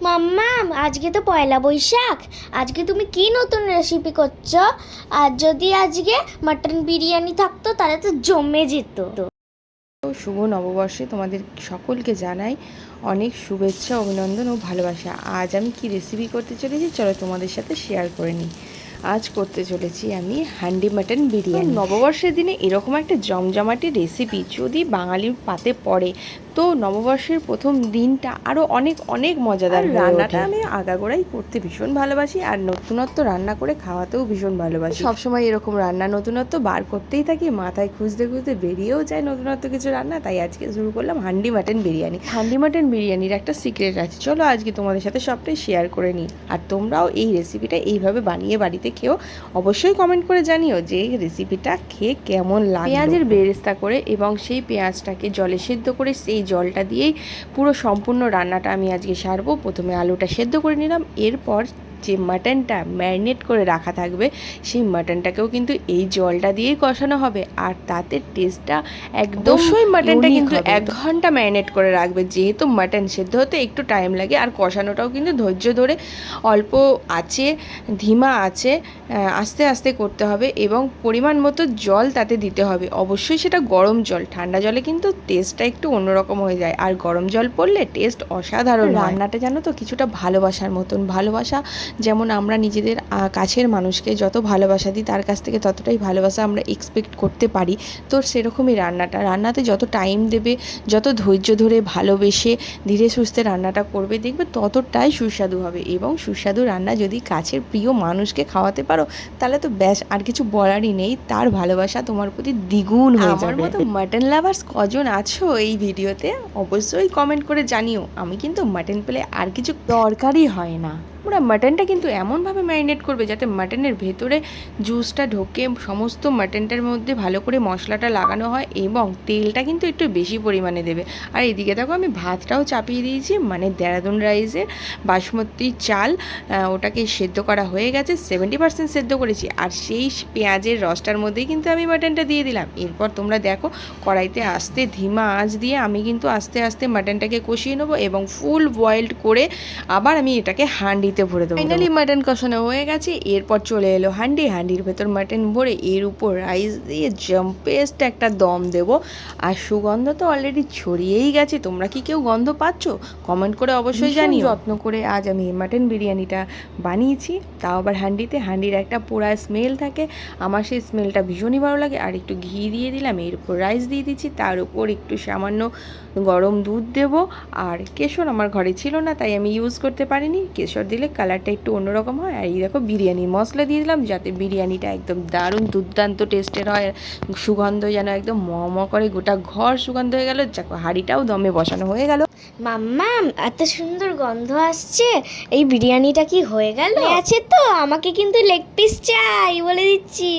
মাম্মাম, আজকে তো পয়লা বৈশাখ। আজকে তুমি কি নতুন রেসিপি করছো? আর যদি আজকে মাটন বিরিয়ানি থাকতো তাহলে তো জমে যেত। শুভ নববর্ষে তোমাদের সকলকে জানাই অনেক শুভেচ্ছা, অভিনন্দন ও ভালোবাসা। আজ আমি কি রেসিপি করতে চলেছি চলো তোমাদের সাথে শেয়ার করে নিই। আজ করতে চলেছি আমি হান্ডি মাটন বিরিয়ানি। নববর্ষের দিনে এরকম একটা জমজমাটি রেসিপি যদি বাঙালির পাতে পড়ে তো নববর্ষের প্রথম দিনটা আরও অনেক অনেক মজাদার। রান্নাটা আমি আগাগোড়াই করতে ভীষণ ভালোবাসি আর নতুনত্ব রান্না করে খাওয়াতেও ভীষণ ভালোবাসি। সবসময় এরকম রান্না নতুনত্ব বার করতেই থাকি, মাথায় খুঁজতে খুঁজতে বেরিয়েও যায় নতুনত্ব কিছু রান্না। তাই আজকে শুরু করলাম হান্ডি মাটন বিরিয়ানি। হান্ডি মাটন বিরিয়ানির একটা সিক্রেট আছে, চলো আজকে তোমাদের সাথে সবটাই শেয়ার করে নিই। আর তোমরাও এই রেসিপিটা এইভাবে বানিয়ে বাড়িতে খেও, অবশ্যই কমেন্ট করে জানিও যে এই রেসিপিটা খেয়ে কেমন লাগে। পেঁয়াজের বেরেস্তা করে এবং সেই পেঁয়াজটাকে জলে সেদ্ধ করে সেই জলটা দিয়েই পুরো সম্পূর্ণ রান্নাটা আমি আজকে সারবো। প্রথমে আলুটা সেদ্ধ করে নিলাম, এরপর যে মাটনটা ম্যারিনেট করে রাখা থাকবে সেই মাটনটাকেও কিন্তু এই জলটা দিয়েই কষানো হবে। আর তাতে টেস্টটা একদম মাটনটা কিন্তু 1 ঘন্টা ম্যারিনেট করে রাখবে, যেহেতু মাটন সেদ্ধ হতে একটু টাইম লাগে। আর কষানোটাও কিন্তু ধৈর্য ধরে অল্প আছে, ধিমা আছে, আস্তে আস্তে করতে হবে এবং পরিমাণ মতো জল তাতে দিতে হবে। অবশ্যই সেটা গরম জল, ঠান্ডা জলে কিন্তু টেস্টটা একটু অন্যরকম হয়ে যায়, আর গরম জল পড়লে টেস্ট অসাধারণ। রান্নাটা জানো তো কিছুটা ভালোবাসার মতন। ভালোবাসা যেমন আমরা নিজেদের কাছের মানুষকে যত ভালোবাসা দিই তার কাছ থেকে ততটাই ভালোবাসা আমরা এক্সপেক্ট করতে পারি। তো সেরকমই রান্নাতে যত টাইম দেবে, যত ধৈর্য ধরে ভালোবেসে ধীরে সুস্থে রান্নাটা করবে, দেখবে ততটাই সুস্বাদু হবে। এবং সুস্বাদু রান্না যদি কাছের প্রিয় মানুষকে খাওয়াতে পারো তাহলে তো ব্যাস, আর কিছু বলারই নেই। তার ভালোবাসা তোমার প্রতি দ্বিগুণ হয়ে যাবে। আমার মতো মাটন লাভার্স কজন আছো এই ভিডিওতে অবশ্যই কমেন্ট করে জানিও। আমি কিন্তু মাটন পেলে আর কিছু দরকারই হয় না। ওরা মাটনটা কিন্তু এমনভাবে ম্যারিনেট করবে যাতে মাটনের ভেতরে জুসটা ঢোকে, সমস্ত মাটনটার মধ্যে ভালো করে মশলাটা লাগানো হয় এবং তেলটা কিন্তু একটু বেশি পরিমাণে দেবে। আর এদিকে দেখো আমি ভাতটাও চাপিয়ে দিয়েছি, মানে দেরাদুন রাইসের বাসমতি চাল, ওটাকে সেদ্ধ করা হয়ে গেছে, 70% সেদ্ধ করেছি। আর সেই পেঁয়াজের রসটার মধ্যেই কিন্তু আমি মাটনটা দিয়ে দিলাম। এরপর তোমরা দেখো কড়াইতে আস্তে ধিমা আঁচ দিয়ে আমি কিন্তু আস্তে আস্তে মাটনটাকে কষিয়ে নেবো এবং ফুল বয়েলড করে আবার আমি এটাকে হাঁডিতে ভরে দেবো। ফাইনালি মাটন কষানো হয়ে গেছে, এরপর চলে এলো হাঁডির ভেতর মাটন ভরে এর উপর রাইস দিয়ে জম্পেস্ট একটা দম দেবো। আর সুগন্ধ তো অলরেডি ছড়িয়েই গেছে, তোমরা কি কেউ গন্ধ পাচ্ছ? কমেন্ট করে অবশ্যই জানিও। যত্ন করে আজ আমি মাটন বিরিয়ানিটা বানিয়েছি, তাও আবার হাঁডির একটা পোড়া স্মেল থাকে, আমার সেই স্মেলটা ভীষণই ভালো লাগে। আর একটু ঘি দিয়ে দিলাম, এর উপর রাইস দিয়ে দিচ্ছি, তার উপর একটু সামান্য গরম দুধ দেবো। আর কেশর আমার ঘরে ছিল না তাই আমি ইউজ করতে পারিনি, কেশর দিলে কালারটা একটু অন্যরকম হয়। আর এই দেখো বিরিয়ানির মশলা দিয়ে দিলাম যাতে বিরিয়ানিটা একদম দারুণ দুর্দান্ত টেস্টের হয়, সুগন্ধ যেন একদম ম করে গোটা ঘর সুগন্ধ হয়ে গেল। হাঁড়িটাও দমে বসানো হয়ে গেল। মাম্মাম, এত সুন্দর গন্ধ আসছে, এই বিরিয়ানিটা কি হয়ে গেল? আছে তো, আমাকে কিন্তু লেগ পিস চাই বলে দিচ্ছি।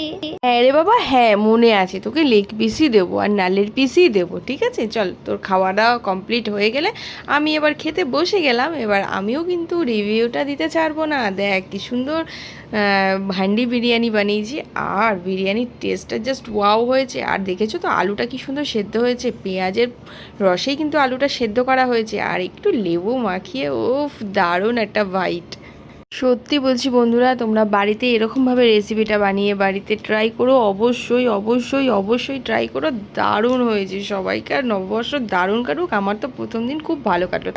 হ্যাঁ রে বাবা, হ্যাঁ মনে আছে, তোকে লেগ পিসই দেবো আর নালের পিসই দেবো। ঠিক আছে চল, তোর খাওয়া দাওয়া কমপ্লিট হয়ে গেলে আমি এবার খেতে বসে গেলাম। এবার আমিও কিন্তু রিভিউটা দিতে ছাড়বো না। দেখ কি সুন্দর হান্ডি বিরিয়ানি বানিয়েছি, আর বিরিয়ানির টেস্টটা জাস্ট ওয়াও হয়েছে। আর দেখেছো তো আলুটা কি সুন্দর সেদ্ধ হয়েছে, পেঁয়াজের রসেই কিন্তু আলুটা সেদ্ধ করা হয়েছে। আর একটু লেবু মাখিয়ে, ওফ দারুণ একটা বাইট। সত্যি বলছি বন্ধুরা, তোমরা বাড়িতে এরকমভাবে রেসিপিটা বানিয়ে বাড়িতে ট্রাই করো, অবশ্যই অবশ্যই অবশ্যই ট্রাই করো। দারুণ হয়েছে। সবাইকার নববর্ষ দারুণ কাটুক, আমার তো প্রথম দিন খুব ভালো কাটলো।